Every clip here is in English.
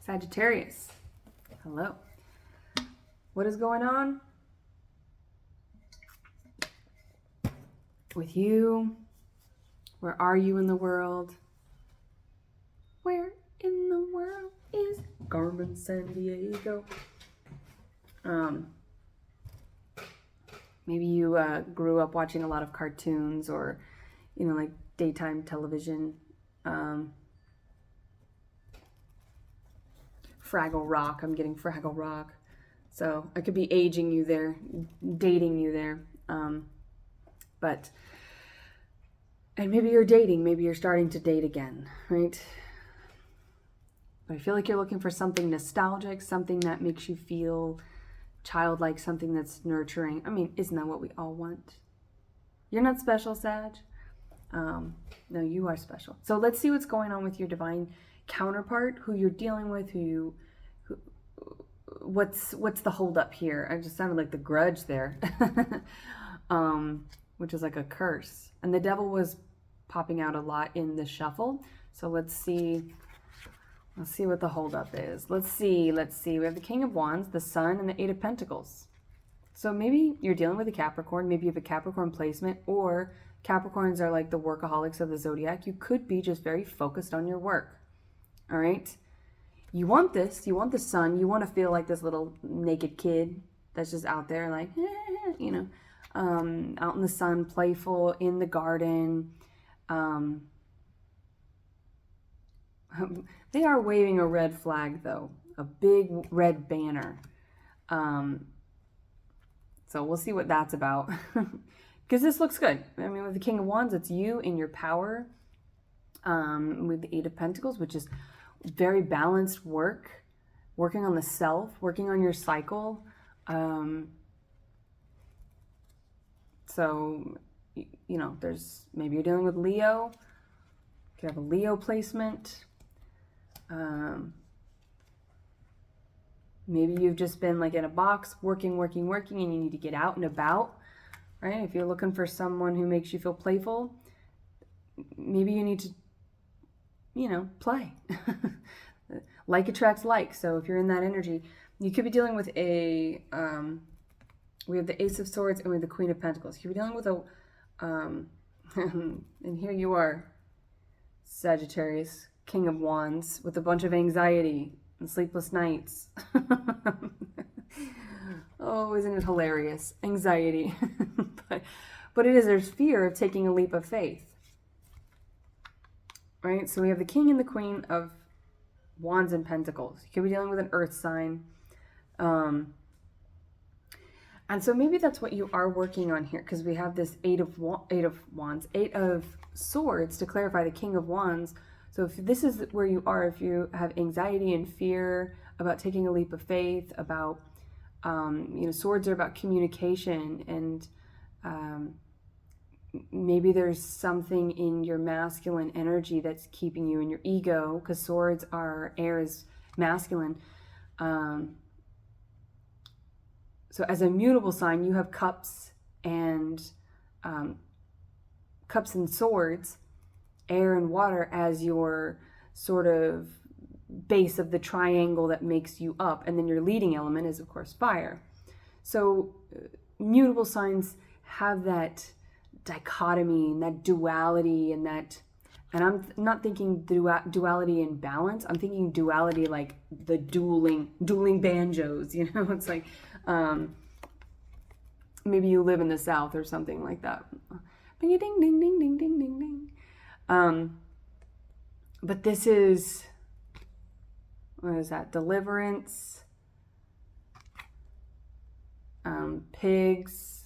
Sagittarius, hello. What is going on with you? Where are you in the world? Where in the world is Carmen Sandiego? Maybe you grew up watching a lot of cartoons or, like daytime television. Fraggle Rock. I'm getting Fraggle Rock. So I could be aging you there, dating you there. And maybe you're dating. Maybe you're starting to date again, right? But I feel like you're looking for something nostalgic, something that makes you feel childlike, something that's nurturing. I mean, isn't that what we all want? You're not special, Sag. No, you are special. So let's see what's going on with your divine counterpart, who you're dealing with, what's the holdup here? I just sounded like the Grudge there, which is like a curse. And the devil was popping out a lot in the shuffle. So let's see what the holdup is. Let's see. We have the King of Wands, the Sun, and the Eight of Pentacles. So maybe you're dealing with a Capricorn. Maybe you have a Capricorn placement, or Capricorns are like the workaholics of the zodiac. You could be just very focused on your work. All right. You want this. You want the sun. You want to feel like this little naked kid that's just out there, like, out in the sun, playful, in the garden. They are waving a red flag, though, a big red banner. So we'll see what that's about. Because this looks good. I mean, with the King of Wands, it's you in your power. With the Eight of Pentacles, which is very balanced work, working on the self, working on your cycle. So, there's, maybe you're dealing with Leo. You could have a Leo placement. Maybe you've just been like in a box, working, and you need to get out and about, right? If you're looking for someone who makes you feel playful, maybe you need to, play. Like attracts like. So if you're in that energy, you could be dealing with we have the Ace of Swords and we have the Queen of Pentacles. You could be dealing with and here you are, Sagittarius, King of Wands, with a bunch of anxiety and sleepless nights. Oh, isn't it hilarious? Anxiety. but there's fear of taking a leap of faith. Right? So we have the King and the Queen of Wands and Pentacles. You could be dealing with an earth sign. And so maybe that's what you are working on here, because we have this Eight of Swords to clarify the King of Wands. So if this is where you are, if you have anxiety and fear about taking a leap of faith, about, swords are about communication, and maybe there's something in your masculine energy that's keeping you in your ego, because swords are, air is masculine. So as a mutable sign, you have cups and swords, air and water, as your sort of base of the triangle that makes you up. And then your leading element is, of course, fire. So mutable signs have that dichotomy and that duality, and I'm not thinking duality in balance. I'm thinking duality like the dueling banjos, it's like, maybe you live in the South or something like that. Ding, ding, ding, ding, ding, ding, ding. But this is, what is that? Deliverance, pigs.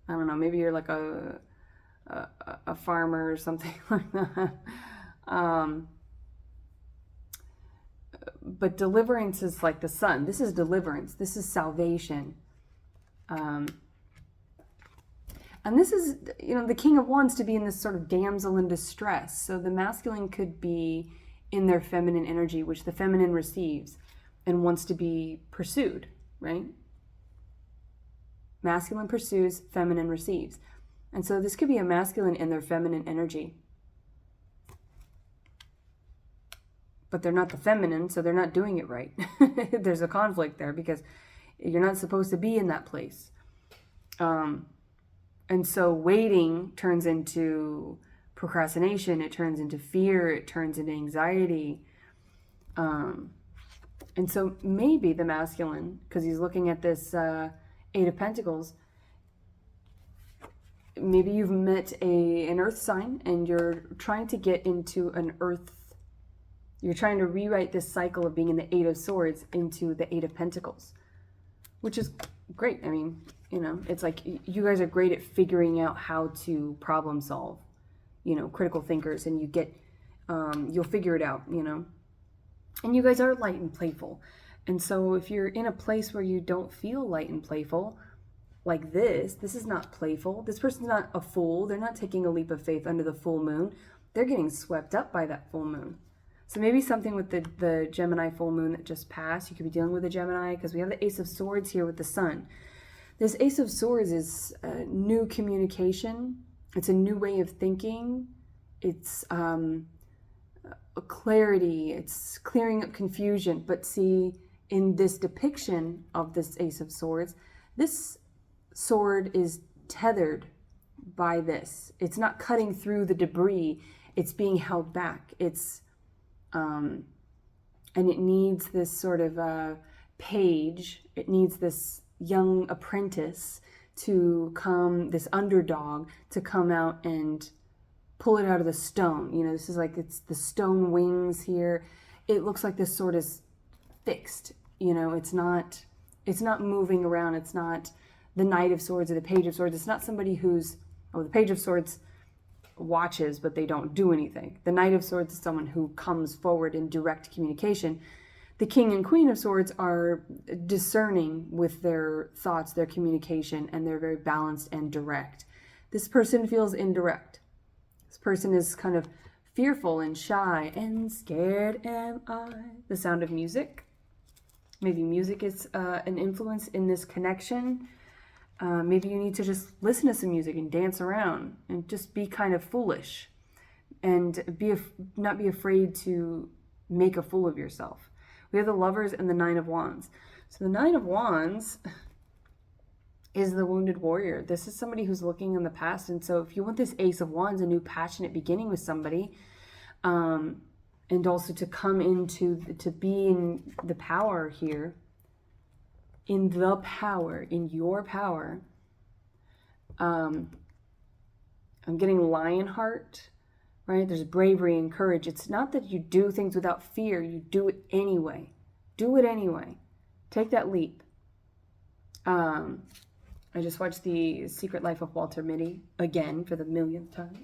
I don't know, maybe you're like a farmer or something like that. But deliverance is like the sun. This is deliverance. This is salvation. And this is, the King of Wands to be in this sort of damsel in distress. So the masculine could be in their feminine energy, which the feminine receives and wants to be pursued, right? Masculine pursues, feminine receives. And so this could be a masculine in their feminine energy. but they're not the feminine, so they're not doing it right. There's a conflict there because you're not supposed to be in that place. And so waiting turns into procrastination, it turns into fear, it turns into anxiety. And so maybe the masculine, because he's looking at this Eight of Pentacles, maybe you've met an earth sign and you're trying to get into an earth, you're trying to rewrite this cycle of being in the Eight of Swords into the Eight of Pentacles, which is great. I mean, you know, it's like you guys are great at figuring out how to problem solve, you know, critical thinkers, and you get, you'll figure it out, you know. And you guys are light and playful. And so if you're in a place where you don't feel light and playful, like this is not playful. This person's not a fool. They're not taking a leap of faith under the full moon. They're getting swept up by that full moon. So maybe something with the Gemini full moon that just passed. You could be dealing with a Gemini because we have the Ace of Swords here with the Sun. This Ace of Swords is a new communication. It's a new way of thinking. It's a clarity, it's clearing up confusion. But see, in this depiction of this Ace of Swords, this sword is tethered by this. It's not cutting through the debris, it's being held back. It's and it needs this sort of page, it needs this young apprentice to come, this underdog to come out and pull it out of the stone. You know, this is like, it's the stone wings here. It looks like this sword is fixed. You know, it's not moving around. It's not the Knight of Swords or the Page of Swords. It's not somebody who's, the Page of Swords watches, but they don't do anything. The Knight of Swords is someone who comes forward in direct communication. The King and Queen of Swords are discerning with their thoughts, their communication, and they're very balanced and direct. This person feels indirect. This person is kind of fearful and shy. And scared am I. The sound of music. Maybe music is an influence in this connection. Maybe you need to just listen to some music and dance around and just be kind of foolish. And not be afraid to make a fool of yourself. We have the Lovers and the Nine of Wands. So the Nine of Wands is the wounded warrior. This is somebody who's looking in the past. And so if you want this Ace of Wands, a new passionate beginning with somebody, and also to come into, to be in the power here, in the power, in your power. I'm getting Lionheart, right? There's bravery and courage. It's not that you do things without fear. You do it anyway. Do it anyway. Take that leap. I just watched The Secret Life of Walter Mitty again for the millionth time.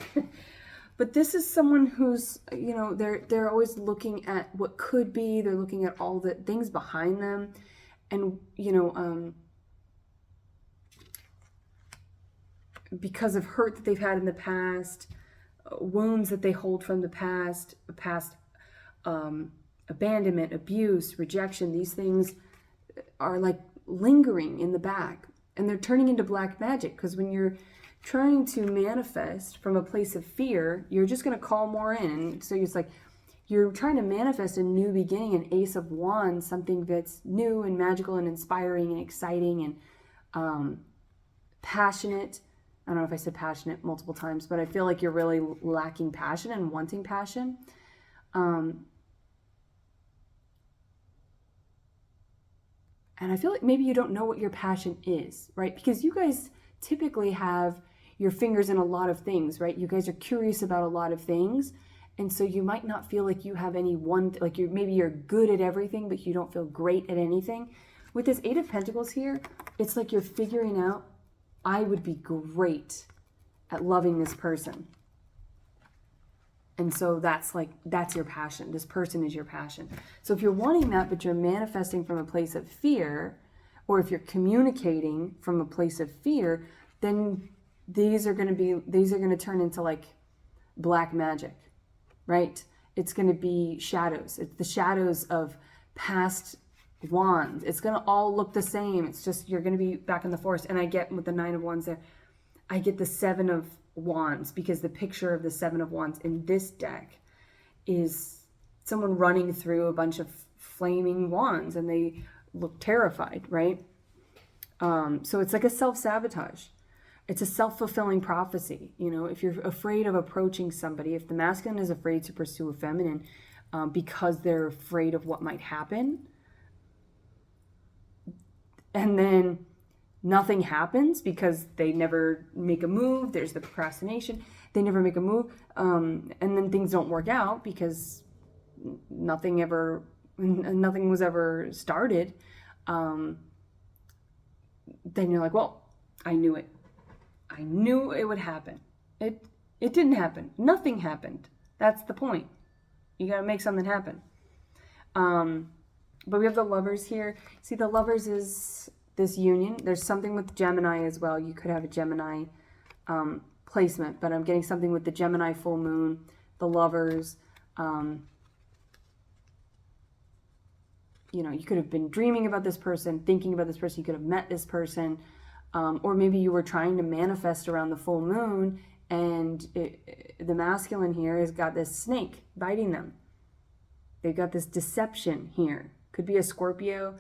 But this is someone who's, you know, they're always looking at what could be. They're looking at all the things behind them. And, you know, because of hurt that they've had in the past, wounds that they hold from the past abandonment, abuse, rejection, these things are like lingering in the back. And they're turning into black magic, because when you're trying to manifest from a place of fear, you're just going to call more in. And so it's like you're trying to manifest a new beginning, an Ace of Wands, something that's new and magical and inspiring and exciting and passionate. I don't know if I said passionate multiple times, but I feel like you're really lacking passion and wanting passion. And I feel like maybe you don't know what your passion is, right? Because you guys typically have your fingers in a lot of things, right? You guys are curious about a lot of things. And so you might not feel like you have any one, like maybe you're good at everything, but you don't feel great at anything. With this Eight of Pentacles here, it's like you're figuring out, I would be great at loving this person. And so that's your passion. This person is your passion. So if you're wanting that, but you're manifesting from a place of fear, or if you're communicating from a place of fear, then these are going to turn into like black magic, right? It's going to be shadows. It's the shadows of past wands. It's going to all look the same. It's just, you're going to be back in the forest. And I get with the Nine of Wands there, I get the Seven of Wands, because the picture of the Seven of Wands in this deck is someone running through a bunch of flaming wands and they look terrified, right? So it's like a self-sabotage. It's a self-fulfilling prophecy. You know, if you're afraid of approaching somebody, if the masculine is afraid to pursue a feminine because they're afraid of what might happen, and then nothing happens because they never make a move, there's the procrastination, they never make a move, and then things don't work out because nothing was ever started, then you're like, well, I knew it. I knew it would happen. It didn't happen. Nothing happened. That's the point. You got to make something happen. But we have the Lovers here. See, the Lovers is this union. There's something with Gemini as well. You could have a Gemini placement, but I'm getting something with the Gemini full moon, the Lovers. You know, you could have been dreaming about this person, thinking about this person. You could have met this person. Or maybe you were trying to manifest around the full moon, and the masculine here has got this snake biting them. They've got this deception here. Could be a Scorpio.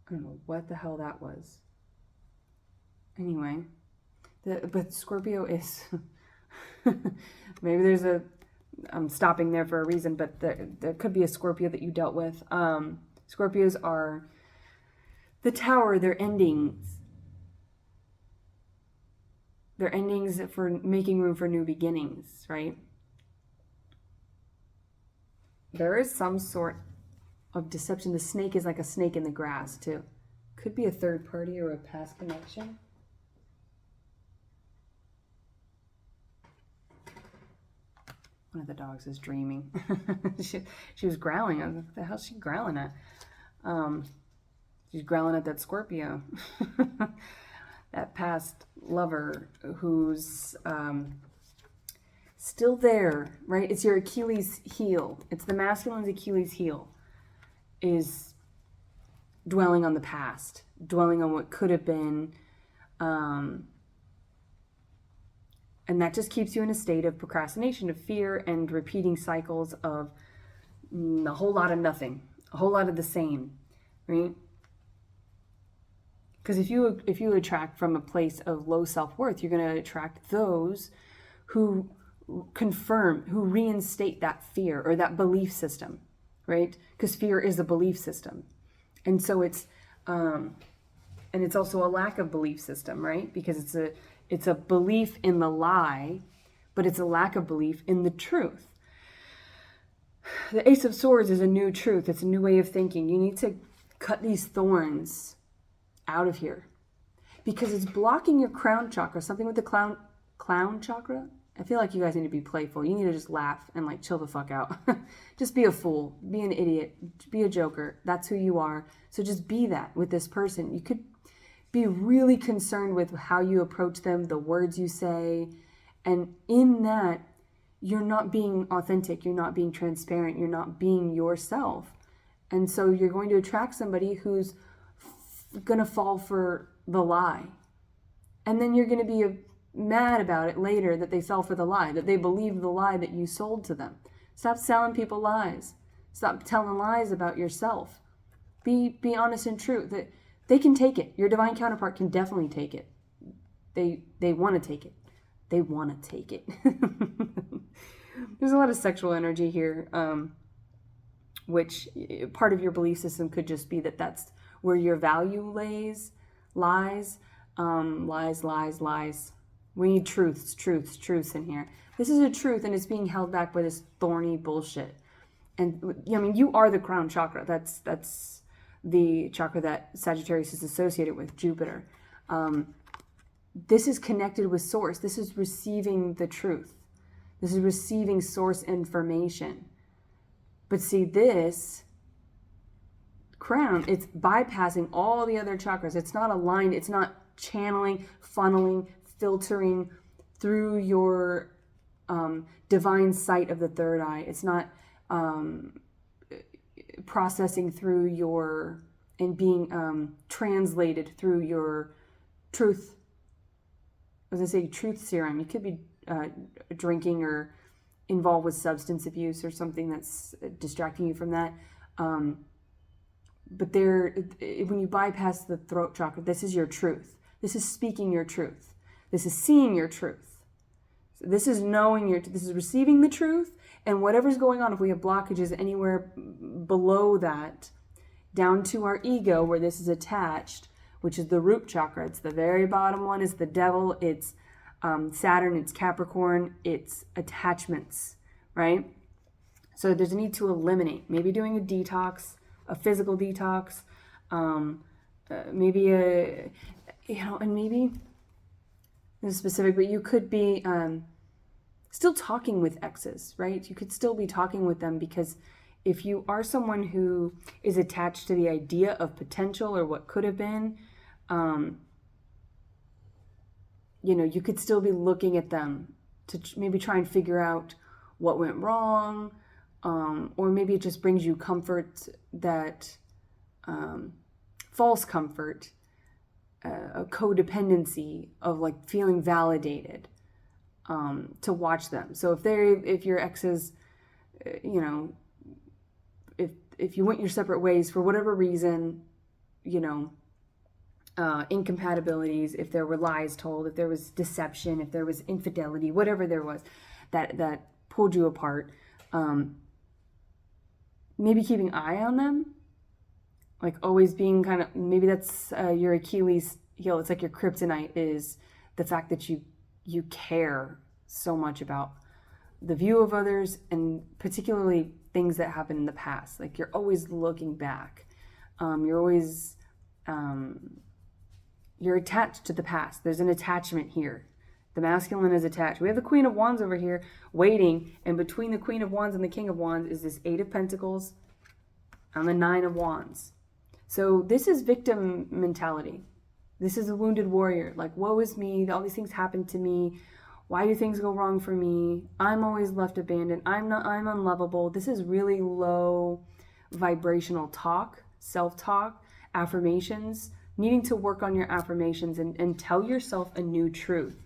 I don't know what the hell that was. Anyway, but Scorpio is... maybe there's I'm stopping there for a reason, but there could be a Scorpio that you dealt with. Scorpios are the Tower, their endings. They're endings for making room for new beginnings, right? There is some sort of deception. The snake is like a snake in the grass, too. Could be a third party or a past connection. One of the dogs is dreaming. she was growling. I was like, what the hell is she growling at? She's growling at that Scorpio. That past lover who's still there, right? It's your Achilles heel. It's the masculine's Achilles heel, is dwelling on the past, dwelling on what could have been, and that just keeps you in a state of procrastination, of fear, and repeating cycles of a whole lot of nothing, a whole lot of the same, right? Because if you attract from a place of low self-worth, you're going to attract those who confirm, who reinstate that fear or that belief system, right? Because fear is a belief system. And so it's also a lack of belief system, right? Because it's a belief in the lie, but it's a lack of belief in the truth. The Ace of Swords is a new truth. It's a new way of thinking. You need to cut these thorns out of here because it's blocking your crown chakra. Something with the clown chakra. I feel like you guys need to be playful. You need to just laugh and like chill the fuck out. Just be a fool. Be an idiot. Be a joker. That's who you are. So just be that with this person. You could be really concerned with how you approach them, the words you say. And in that, you're not being authentic. You're not being transparent. You're not being yourself. And so you're going to attract somebody who's going to fall for the lie. And then you're going to be mad about it later that they fell for the lie, that they believed the lie that you sold to them. Stop selling people lies. Stop telling lies about yourself. Be honest and true. That they can take it. Your divine counterpart can definitely take it. They want to take it. They want to take it. There's a lot of sexual energy here, which part of your belief system could just be that that's where your value lies. Lies. We need truths in here. This is a truth, and it's being held back by this thorny bullshit. And I mean, you are the crown chakra. That's the chakra that Sagittarius is associated with, Jupiter. This is connected with source. This is receiving the truth. This is receiving source information. But see, this crown, it's bypassing all the other chakras. It's not aligned. It's not channeling, funneling, filtering through your divine sight of the third eye. It's not processing through your and being translated through your truth as I say, truth serum. You could be drinking or involved with substance abuse or something that's distracting you from that. But when you bypass the throat chakra, this is your truth. This is speaking your truth. This is seeing your truth. So this is knowing this is receiving the truth, and whatever's going on, if we have blockages anywhere below that, down to our ego where this is attached, which is the root chakra. It's the very bottom one, is the devil. It's Saturn, it's Capricorn, it's attachments, right? So there's a need to eliminate, maybe doing a detox, a physical detox, maybe and maybe this is specific, but you could be still talking with exes, right? You could still be talking with them, because if you are someone who is attached to the idea of potential or what could have been, you could still be looking at them to maybe try and figure out what went wrong, or maybe it just brings you comfort, that false comfort, a codependency of like feeling validated, to watch them. So if your exes, if you went your separate ways for whatever reason, incompatibilities, if there were lies told, if there was deception, if there was infidelity, whatever there was that pulled you apart, maybe keeping an eye on them, like always being kind of, maybe that's your Achilles heel. It's like your kryptonite is the fact that you care so much about the view of others, and particularly things that happened in the past. Like you're always looking back. You're always you're attached to the past. There's an attachment here. The masculine is attached. We have the Queen of Wands over here waiting, and between the Queen of Wands and the King of Wands is this Eight of Pentacles and the Nine of Wands. So this is victim mentality. This is a wounded warrior. Like, woe is me. All these things happen to me. Why do things go wrong for me? I'm always left abandoned. I'm unlovable. This is really low vibrational talk, self-talk, affirmations, needing to work on your affirmations and tell yourself a new truth.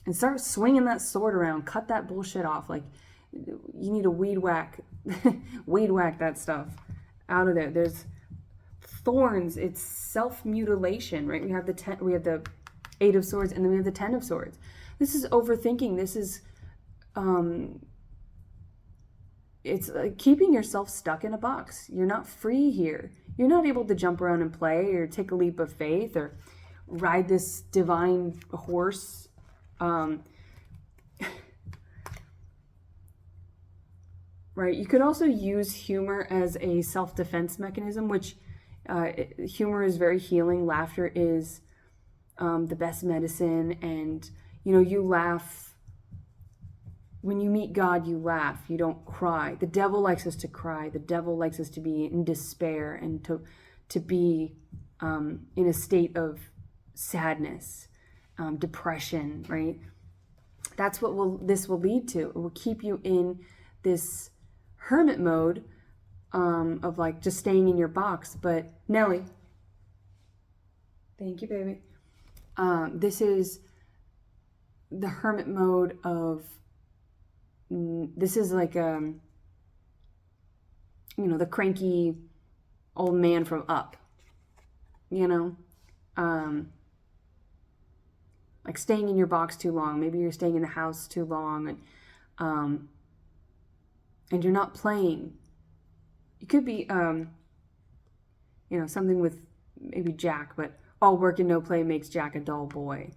And start swinging that sword around. Cut that bullshit off. Like, you need to weed whack that stuff out of there. There's thorns. It's self-mutilation, right? We have the Eight of Swords, and then we have the Ten of Swords. This is overthinking. This is it's keeping yourself stuck in a box. You're not free here. You're not able to jump around and play or take a leap of faith or ride this divine horse. Right. You could also use humor as a self-defense mechanism, which humor is very healing. Laughter is the best medicine. And, you laugh. When you meet God, you laugh. You don't cry. The devil likes us to cry. The devil likes us to be in despair and to be in a state of sadness, depression, right? That's what this will lead to. It will keep you in this hermit mode of like just staying in your box. But Nelly, thank you, baby. This is the hermit mode of, this is like, the cranky old man from Up, like staying in your box too long. Maybe you're staying in the house too long, and you're not playing. It could be, something with maybe Jack, but all work and no play makes Jack a dull boy.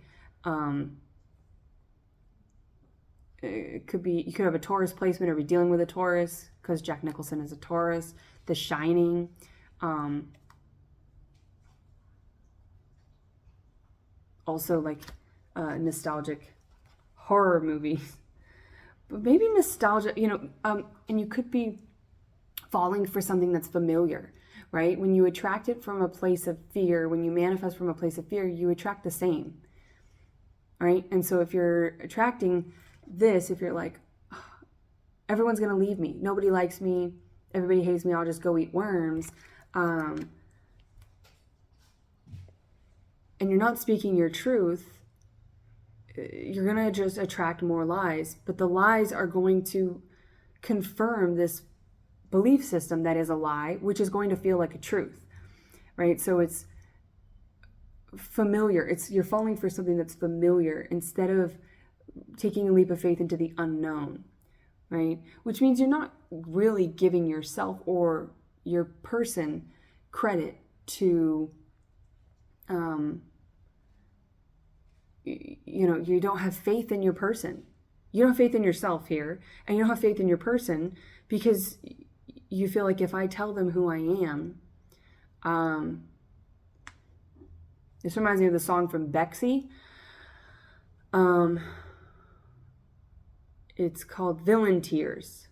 It could be, you could have a Taurus placement or be dealing with a Taurus, because Jack Nicholson is a Taurus. The Shining. Also like nostalgic horror movies. But maybe nostalgia, and you could be falling for something that's familiar, right? When you attract it from a place of fear, when you manifest from a place of fear, you attract the same, right? And so if you're attracting this, if you're like, oh, everyone's going to leave me, nobody likes me, everybody hates me, I'll just go eat worms, and you're not speaking your truth, you're going to just attract more lies, but the lies are going to confirm this belief system that is a lie, which is going to feel like a truth, right? So it's familiar. You're falling for something that's familiar instead of taking a leap of faith into the unknown, right? Which means you're not really giving yourself or your person credit to, you don't have faith in your person. You don't have faith in yourself here, and you don't have faith in your person because you feel like if I tell them who I am, this reminds me of the song from Bexy. It's called Villain Tears.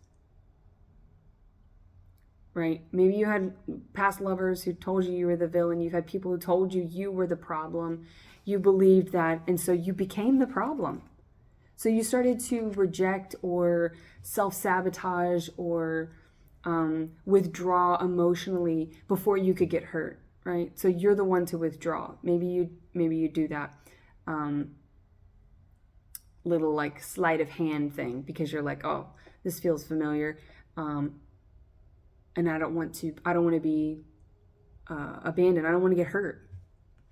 Right? Maybe you had past lovers who told you were the villain. You've had people who told you were the problem. You believed that, and so you became the problem. So you started to reject or self-sabotage or withdraw emotionally before you could get hurt, right? So you're the one to withdraw. Maybe you do that little like sleight of hand thing because you're like, oh, this feels familiar, and I don't want to be abandoned. I don't want to get hurt,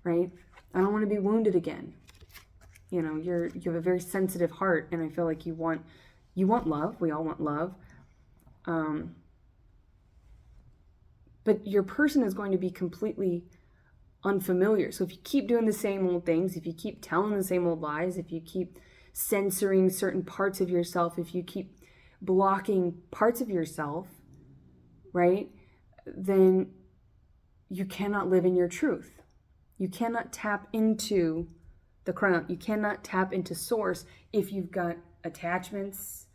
right? I don't want to be wounded again. You have a very sensitive heart, and I feel like you want love. We all want love. But your person is going to be completely unfamiliar. So if you keep doing the same old things, if you keep telling the same old lies, if you keep censoring certain parts of yourself, if you keep blocking parts of yourself, right, then you cannot live in your truth. You cannot tap into the crown. You cannot tap into source if you've got attachments.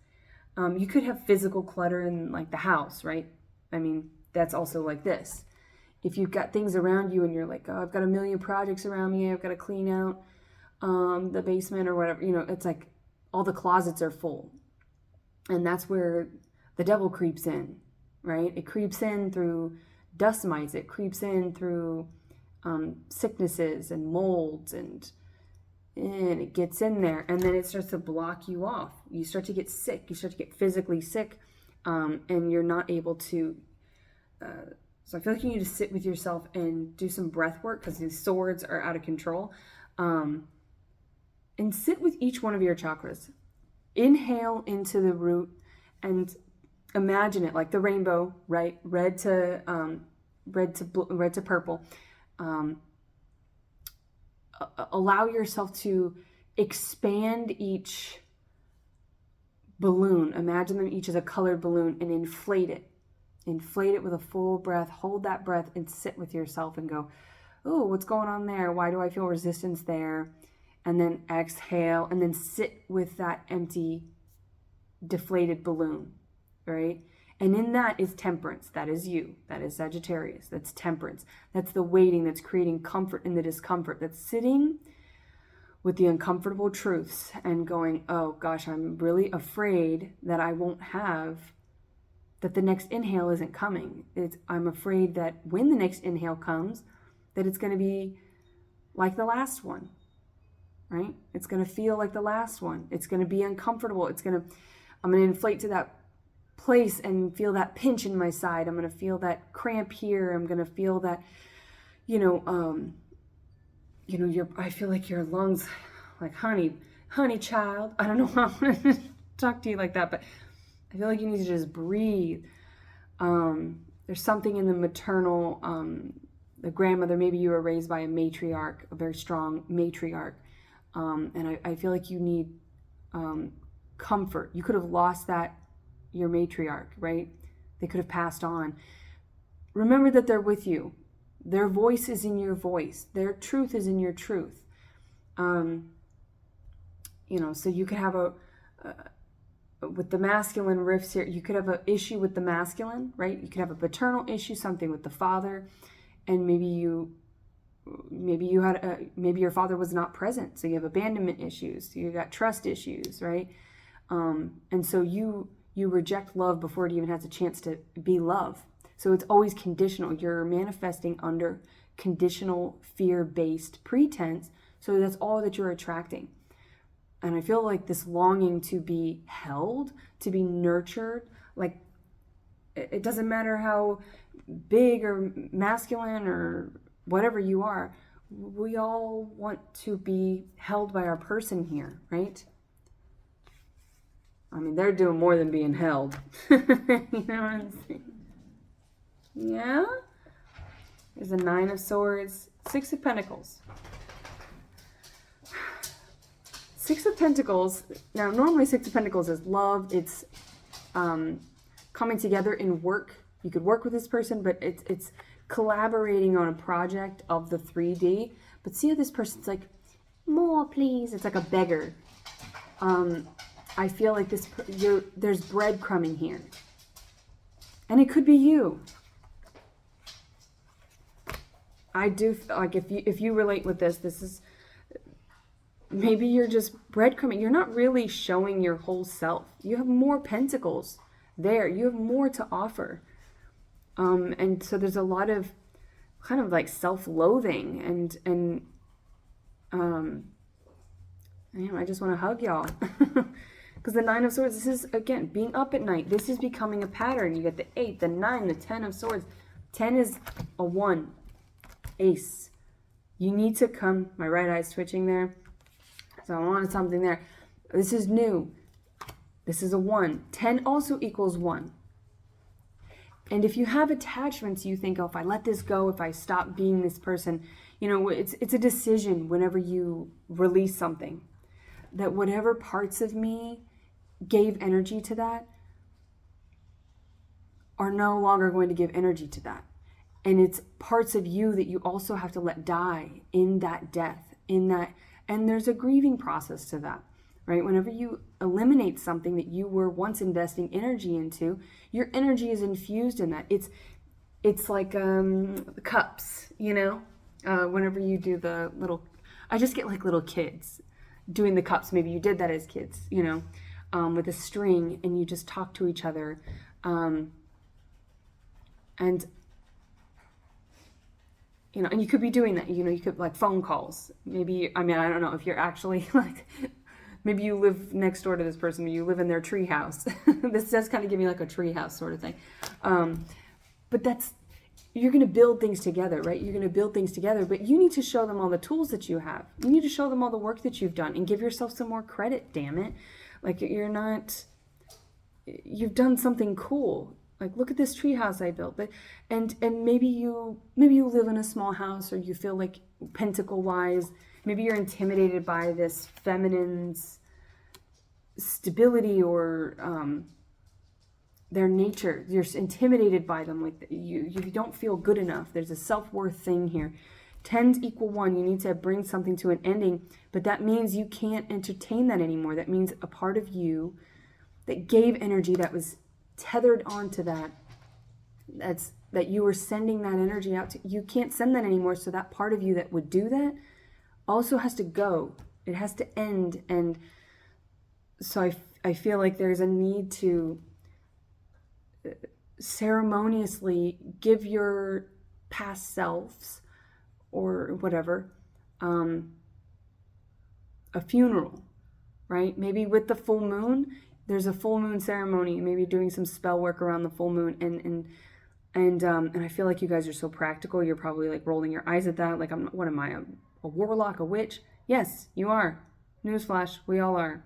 You could have physical clutter in like the house, right? I mean, that's also like this. If you've got things around you and you're like, oh, I've got a million projects around me, I've got to clean out the basement or whatever, it's like all the closets are full. And that's where the devil creeps in, right? It creeps in through dust mites. It creeps in through sicknesses and molds, and it gets in there, and then it starts to block you off. You start to get sick. You start to get physically sick, and you're not able to. So I feel like you need to sit with yourself and do some breath work because these swords are out of control. And sit with each one of your chakras. Inhale into the root and imagine it like the rainbow, right? Red to purple. Allow yourself to expand each balloon. Imagine them each as a colored balloon and inflate it. Inflate it with a full breath. Hold that breath and sit with yourself and go, oh, what's going on there? Why do I feel resistance there? And then exhale and then sit with that empty, deflated balloon, right? And in that is temperance. That is you. That is Sagittarius. That's temperance. That's the waiting. That's creating comfort in the discomfort. That's sitting with the uncomfortable truths and going, oh gosh, I'm really afraid that I won't have, that the next inhale isn't coming. I'm afraid that when the next inhale comes, that it's going to be like the last one, right? It's going to feel like the last one. It's going to be uncomfortable. I'm going to inflate to that place and feel that pinch in my side. I'm going to feel that cramp here. I'm going to feel that, I feel like your lungs, like honey child. I don't know how I'm going to talk to you like that, but I feel like you need to just breathe. There's something in the maternal, the grandmother, maybe you were raised by a matriarch, a very strong matriarch. And I feel like you need comfort. You could have lost your matriarch, right? They could have passed on. Remember that they're with you. Their voice is in your voice. Their truth is in your truth. So you could have with the masculine rifts here, you could have an issue with the masculine, right? You could have a paternal issue, something with the father, and maybe your father was not present, so you have abandonment issues, you got trust issues, right? And so you reject love before it even has a chance to be love. So it's always conditional. You're manifesting under conditional, fear-based pretense, so that's all that you're attracting. And I feel like this longing to be held, to be nurtured, like it doesn't matter how big or masculine or whatever you are, we all want to be held by our person here, right? I mean, they're doing more than being held. You know what I'm saying? Yeah? There's a 9 of Swords, 6 of Pentacles. 6 of Pentacles, now normally 6 of Pentacles is love, it's coming together in work. You could work with this person, but it's collaborating on a project of the 3D. But see how this person's like, more please. It's like a beggar. I feel like there's breadcrumbing here. And it could be you. I do, like if you relate with this is, maybe you're just breadcrumbing. You're not really showing your whole self. You have more pentacles there. You have more to offer. And so there's a lot of kind of like self-loathing and you know, I just want to hug y'all. Because the 9 of Swords, this is, again, being up at night. This is becoming a pattern. You get the 8, the 9, the 10 of Swords. 10 is a 1. Ace. You need to come. My right eye's twitching there. So I wanted something there. This is new. This is a 1. 10 also equals 1. And if you have attachments, you think, oh, if I let this go, if I stop being this person, you know, it's a decision whenever you release something. That whatever parts of me gave energy to that are no longer going to give energy to that. And it's parts of you that you also have to let die in that death, in that, and there's a grieving process to that, right? Whenever you eliminate something that you were once investing energy into, your energy is infused in that. It's like cups, you know? Whenever you do the little, I just get like little kids doing the cups. Maybe you did that as kids, you know, with a string, and you just talk to each other. And, you know, and you could be doing that, you know, you could like phone calls. Maybe, I mean, I don't know if you're actually like, maybe you live next door to this person, or you live in their tree house. This does kind of give me like a tree house sort of thing. But that's, you're going to build things together, right? You're going to build things together, but you need to show them all the tools that you have. You need to show them all the work that you've done and give yourself some more credit, damn it. Like you've done something cool. Like, look at this tree house I built. But, and maybe you live in a small house, or you feel like pentacle wise, maybe you're intimidated by this feminine's stability or, their nature. You're intimidated by them, like you don't feel good enough. There's a self-worth thing here. 10s equal 1. You need to bring something to an ending, but that means you can't entertain that anymore. That means a part of you that gave energy, that was tethered onto that you were sending that energy out to, you can't send that anymore. So that part of you that would do that also has to go. It has to end. And so I feel like there's a need to ceremoniously give your past selves or whatever a funeral, right? Maybe with the full moon, there's a full moon ceremony, maybe doing some spell work around the full moon, and I feel like you guys are so practical. You're probably like rolling your eyes at that, like, what am I, a warlock, a witch? Yes, you are. Newsflash, we all are.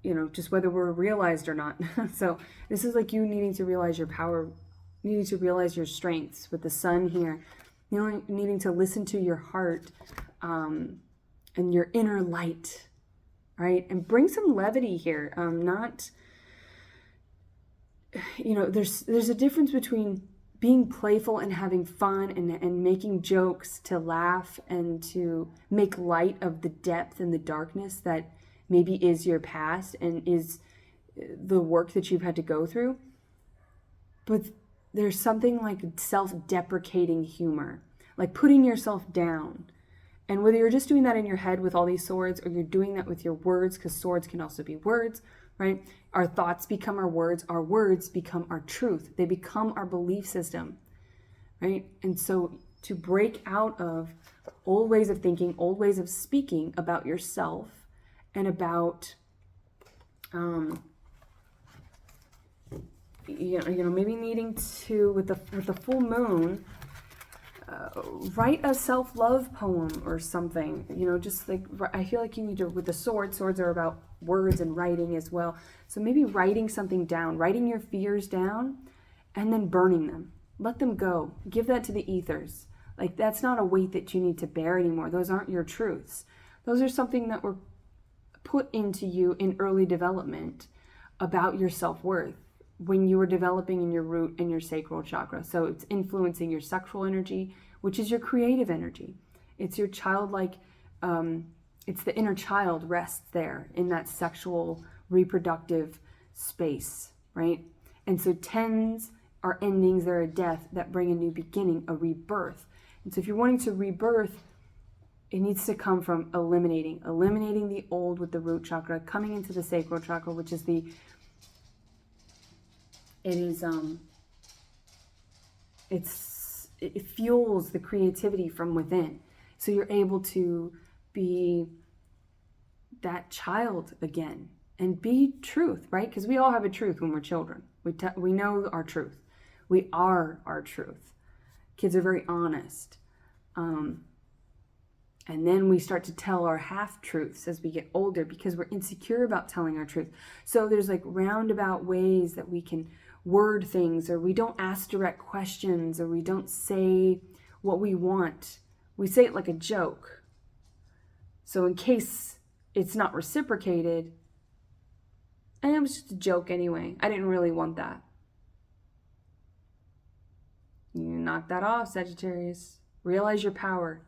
You know, just whether we're realized or not. So this is like you needing to realize your power, needing to realize your strengths with the sun here, you know, needing to listen to your heart and your inner light, right? And bring some levity here. Not, you know, there's a difference between being playful and having fun and making jokes to laugh and to make light of the depth and the darkness that maybe is your past and is the work that you've had to go through. But there's something like self-deprecating humor, like putting yourself down. And whether you're just doing that in your head with all these swords, or you're doing that with your words, because swords can also be words, right? Our thoughts become our words become our truth. They become our belief system, right? And so to break out of old ways of thinking, old ways of speaking about yourself, and about, maybe needing to, with the full moon, write a self-love poem or something. Just like, I feel like you need to, with the swords are about words and writing as well. So maybe writing something down, writing your fears down, and then burning them. Let them go. Give that to the ethers. Like, that's not a weight that you need to bear anymore. Those aren't your truths. Those are something that were put into you in early development about your self-worth when you were developing in your root and your sacral chakra. So it's influencing your sexual energy, which is your creative energy. It's your childlike, it's the inner child rests there in that sexual reproductive space, right? And so 10s are endings, they're a death that bring a new beginning, a rebirth. And so if you're wanting to rebirth, it needs to come from eliminating the old with the root chakra, coming into the sacral chakra, which is it fuels the creativity from within. So you're able to be that child again and be truth, right? Because we all have a truth when we're children. We know our truth. We are our truth. Kids are very honest. And then we start to tell our half-truths as we get older because we're insecure about telling our truth. So there's like roundabout ways that we can word things, or we don't ask direct questions, or we don't say what we want. We say it like a joke. So in case it's not reciprocated, and it was just a joke anyway. I didn't really want that. You knock that off, Sagittarius. Realize your power.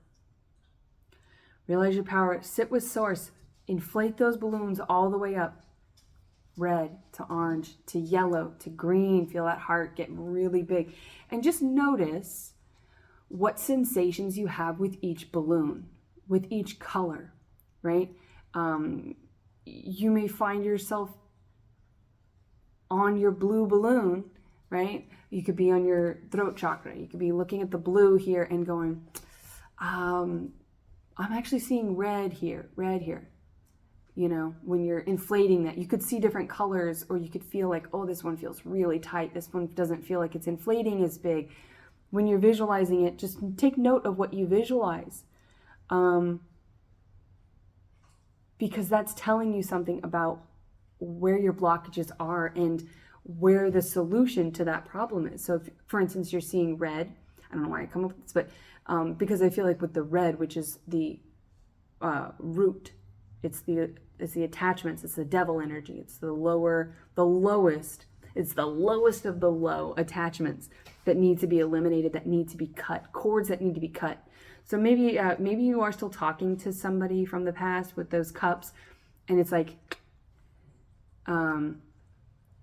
Realize your power. Sit with source. Inflate those balloons all the way up. Red to orange to yellow to green. Feel that heart get really big. And just notice what sensations you have with each balloon, with each color, right? You may find yourself on your blue balloon, right? You could be on your throat chakra. You could be looking at the blue here and going, I'm actually seeing red here. When you're inflating that, you could see different colors, or you could feel like, oh, this one feels really tight. This one doesn't feel like it's inflating as big. When you're visualizing it, just take note of what you visualize. Because that's telling you something about where your blockages are and where the solution to that problem is. So if, for instance, you're seeing red, I don't know why I come up with this, but because I feel like with the red, which is the root, it's the attachments, it's the devil energy, it's the lowest, it's the lowest of the low attachments that need to be eliminated, that need to be cut, cords that need to be cut. So maybe you are still talking to somebody from the past with those cups, and it's like,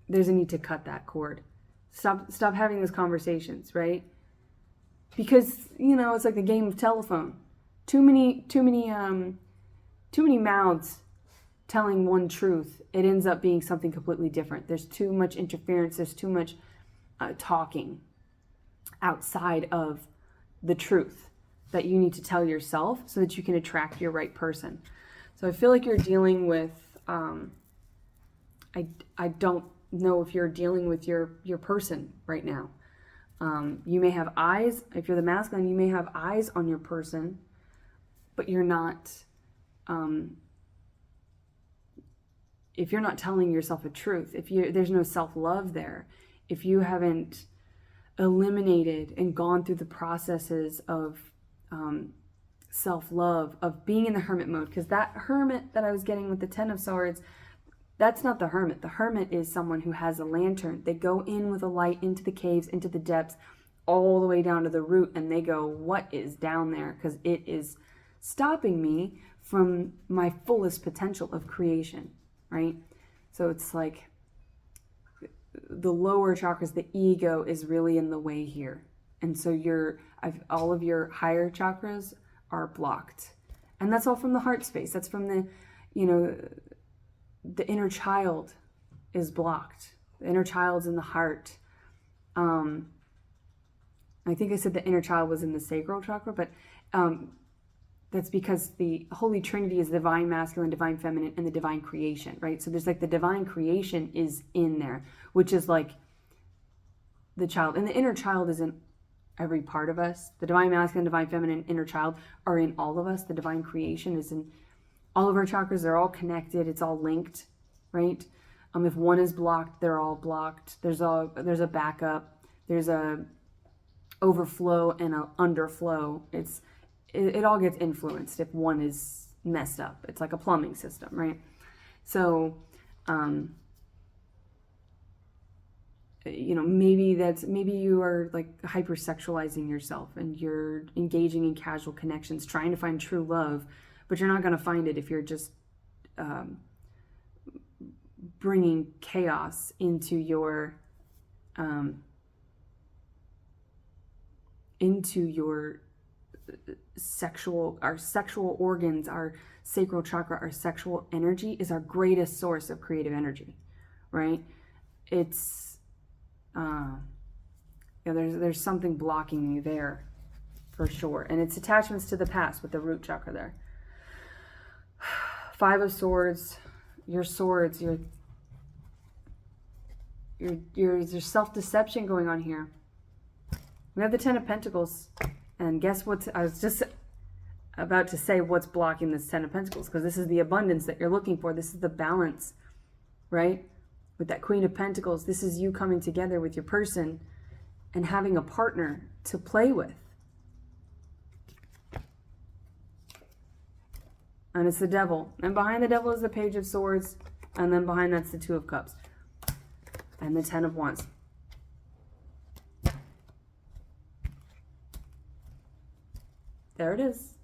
there's a need to cut that cord. Stop having those conversations, right? Because, it's like the game of telephone. Too many mouths telling one truth. It ends up being something completely different. There's too much interference. There's too much talking outside of the truth that you need to tell yourself so that you can attract your right person. So I feel like you're dealing with, I don't know if you're dealing with your person right now. You may have eyes, if you're the masculine, you may have eyes on your person, but you're not, if you're not telling yourself a truth, there's no self-love there, if you haven't eliminated and gone through the processes of self-love, of being in the hermit mode, because that hermit that I was getting with the 10 of Swords, that's not the hermit. The hermit is someone who has a lantern. They go in with a light into the caves, into the depths, all the way down to the root, and they go, what is down there? Because it is stopping me from my fullest potential of creation, right? So it's like the lower chakras, the ego is really in the way here. And so all of your higher chakras are blocked. And that's all from the heart space. That's from the inner child is blocked. The inner child's in the heart. I think I said the inner child was in the sacral chakra, but that's because the Holy Trinity is divine masculine, divine feminine, and the divine creation, right? So there's like the divine creation is in there, which is like the child. And the inner child is in every part of us. The divine masculine, divine feminine, inner child are in all of us. The divine creation is in all of our chakras. They're all connected. It's all linked, right? If one is blocked, they're all blocked. There's a backup. There's a overflow and a underflow. It all gets influenced if one is messed up. It's like a plumbing system, right? So, maybe you are like hypersexualizing yourself and you're engaging in casual connections, trying to find true love, but you're not going to find it if you're just bringing chaos into your our sexual organs, our sacral chakra, our sexual energy is our greatest source of creative energy, right? It's there's something blocking you there for sure, and it's attachments to the past with the root chakra there. 5 of Swords, your swords, there's self-deception going on here. We have the 10 of Pentacles, and guess what? I was just about to say what's blocking this 10 of Pentacles, because this is the abundance that you're looking for. This is the balance, right? With that Queen of Pentacles, this is you coming together with your person and having a partner to play with. And it's the Devil. And behind the Devil is the Page of Swords, and then behind that's the 2 of Cups and the 10 of Wands. There it is.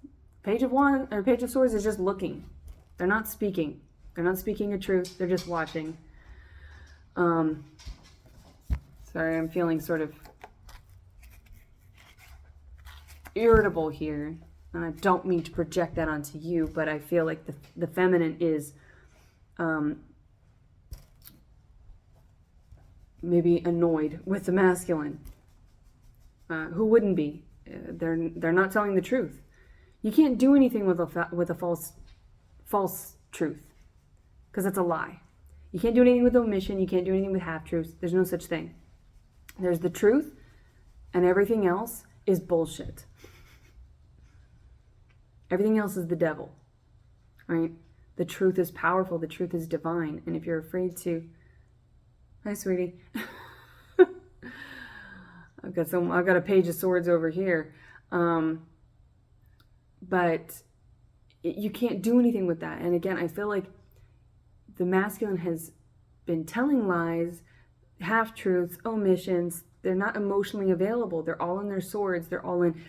Page of Swords is just looking. They're not speaking. They're not speaking a truth. They're just watching. Sorry, I'm feeling sort of irritable here. And I don't mean to project that onto you, but I feel like the feminine is maybe annoyed with the masculine. Who wouldn't be? They're not telling the truth. You can't do anything with a false truth, because that's a lie. You can't do anything with omission. You can't do anything with half-truths. There's no such thing. There's the truth, and everything else is bullshit. Everything else is the devil, right? The truth is powerful. The truth is divine. And if you're afraid to... Hi, sweetie. I've got a Page of Swords over here. But you can't do anything with that. And again, I feel like the masculine has been telling lies, half-truths, omissions. They're not emotionally available. They're all in their swords. They're all in,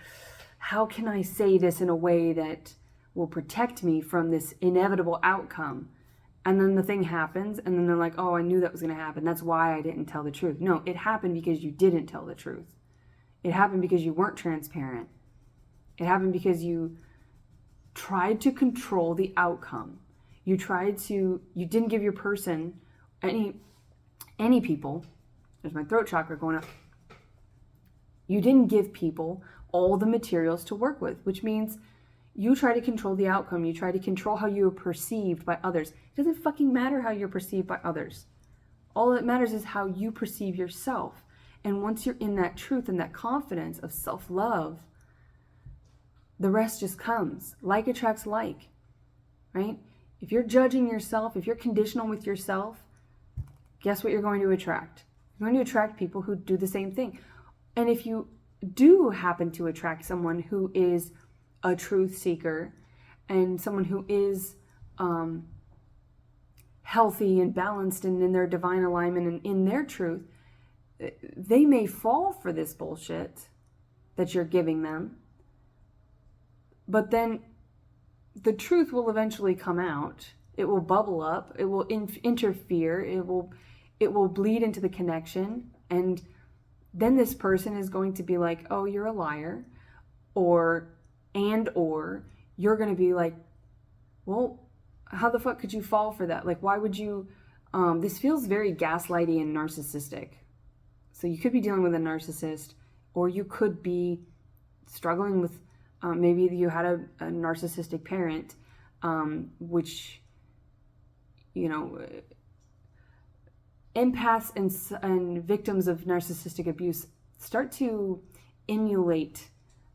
how can I say this in a way that will protect me from this inevitable outcome? And then the thing happens, and then they're like, oh, I knew that was going to happen. That's why I didn't tell the truth. No, it happened because you didn't tell the truth. It happened because you weren't transparent. It happened because you tried to control the outcome. You didn't give your person, any people, there's my throat chakra going up. You didn't give people all the materials to work with, which means you try to control the outcome. You try to control how you are perceived by others. It doesn't fucking matter how you're perceived by others. All that matters is how you perceive yourself. And once you're in that truth and that confidence of self-love, the rest just comes. Like attracts like, right? If you're judging yourself, if you're conditional with yourself, guess what you're going to attract? You're going to attract people who do the same thing. And if you do happen to attract someone who is a truth seeker and someone who is healthy and balanced and in their divine alignment and in their truth, they may fall for this bullshit that you're giving them. But then the truth will eventually come out. It will bubble up. It will interfere. It will bleed into the connection. And then this person is going to be like, oh, you're a liar. Or you're going to be like, well, how the fuck could you fall for that? Like, why would you? This feels very gaslighty and narcissistic. So you could be dealing with a narcissist. or you could be struggling with, maybe you had a narcissistic parent, which, you know, empaths and victims of narcissistic abuse start to emulate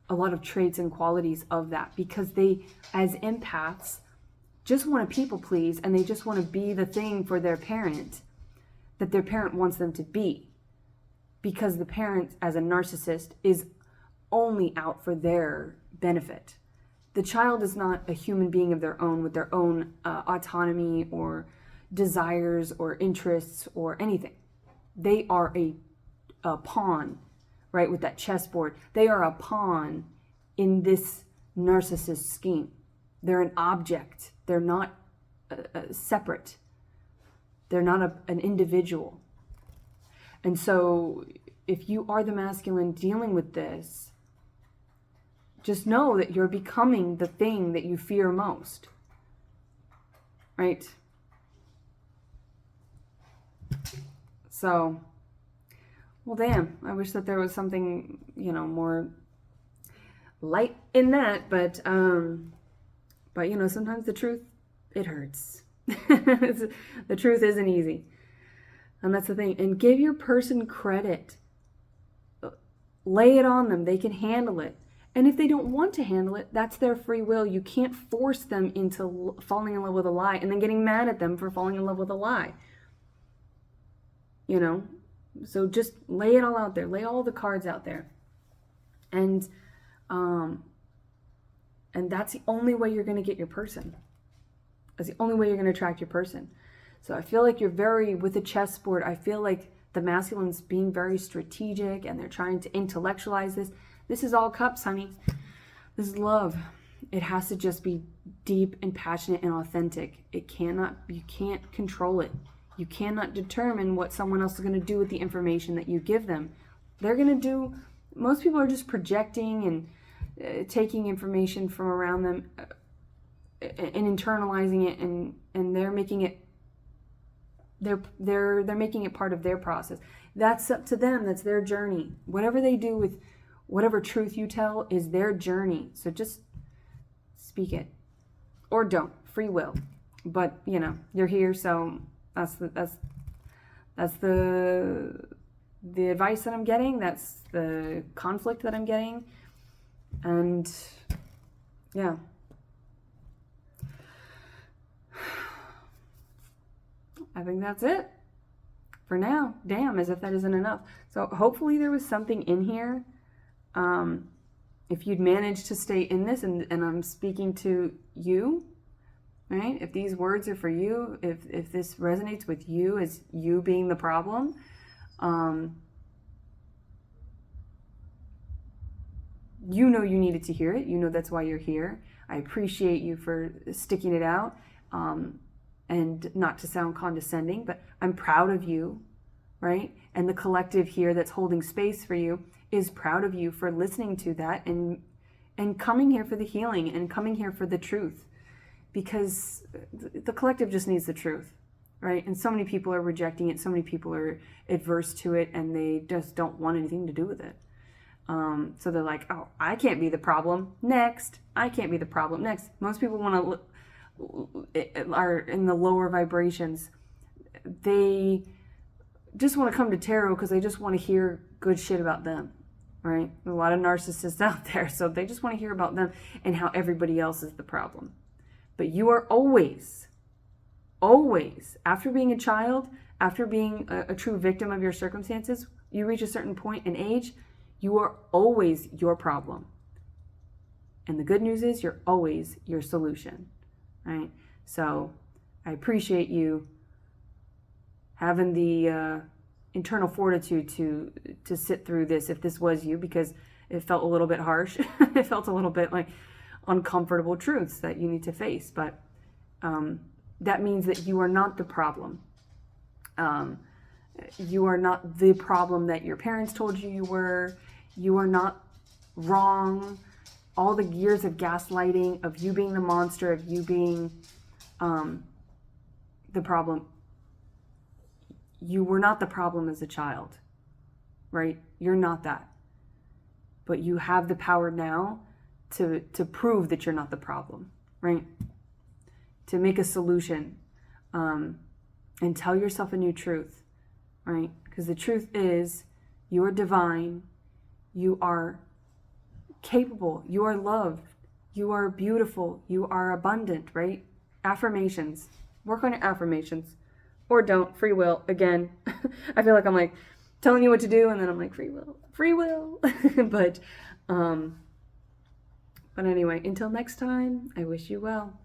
a lot of traits and qualities of that, because they, as empaths, just want to people please, and they just want to be the thing for their parent that their parent wants them to be, because the parent, as a narcissist, is only out for their benefit. The child is not a human being of their own, with their own autonomy or desires or interests or anything. They are a pawn, right, with that chessboard. They are a pawn in this narcissist scheme. They're an object. They're not separate. They're not an individual. And so if you are the masculine dealing with this, just know that you're becoming the thing that you fear most, right? So, well, damn, I wish that there was something, you know, more light in that, but you know, sometimes the truth, it hurts. The truth isn't easy. And that's the thing. And give your person credit. Lay it on them. They can handle it. And if they don't want to handle it, that's their free will. You can't force them into falling in love with a lie and then getting mad at them for falling in love with a lie. You know? So just lay it all out there. Lay all the cards out there. And that's the only way you're going to get your person. That's the only way you're going to attract your person. So I feel like you're very, with the chessboard, I feel like the masculine's being very strategic and they're trying to intellectualize this. This is all cups, honey. This is love. It has to just be deep and passionate and authentic. You can't control it. You cannot determine what someone else is going to do with the information that you give them. They're going to do, most people are just projecting and taking information from around them and internalizing it, and they're making it, they're making it part of their process. That's up to them. That's their journey. Whatever they do with whatever truth you tell is their journey. So just speak it, or don't. Free will. But you know, you're here, so that's the advice that I'm getting. That's the conflict that I'm getting, and yeah. I think that's it for now. Damn, as if that isn't enough. So hopefully there was something in here. If you'd managed to stay in this, and I'm speaking to you, right? If these words are for you, if this resonates with you as you being the problem, you know you needed to hear it. You know that's why you're here. I appreciate you for sticking it out. And not to sound condescending, but I'm proud of you, right? And the collective here that's holding space for you is proud of you for listening to that and coming here for the healing and coming here for the truth, because the collective just needs the truth, right? And so many people are rejecting it. So many people are adverse to it, and they just don't want anything to do with it. So they're like, oh, I can't be the problem. Next. I can't be the problem. Next. Most people want to are in the lower vibrations. They just want to come to tarot because they just want to hear good shit about them, right? A lot of narcissists out there, so they just want to hear about them and how everybody else is the problem. But you are always, after being a child, after being a true victim of your circumstances, you reach a certain point in age, you are always your problem. And the good news is you're always your solution. Right? So I appreciate you having the internal fortitude to sit through this, if this was you, because it felt a little bit harsh. It felt a little bit like uncomfortable truths that you need to face. But that means that you are not the problem. You are not the problem that your parents told you you were. You are not wrong. All the years of gaslighting, of you being the monster, of you being the problem. You were not the problem as a child, right? You're not that. but you have the power now to prove that you're not the problem, right? To make a solution, and tell yourself a new truth, right? Because the truth is, you're divine, you are capable, you are loved, you are beautiful, you are abundant, right? Affirmations. Work on your affirmations. Or don't. Free will. Again, I feel like I'm like telling you what to do, and then I'm like, free will. Free will. But anyway, until next time, I wish you well.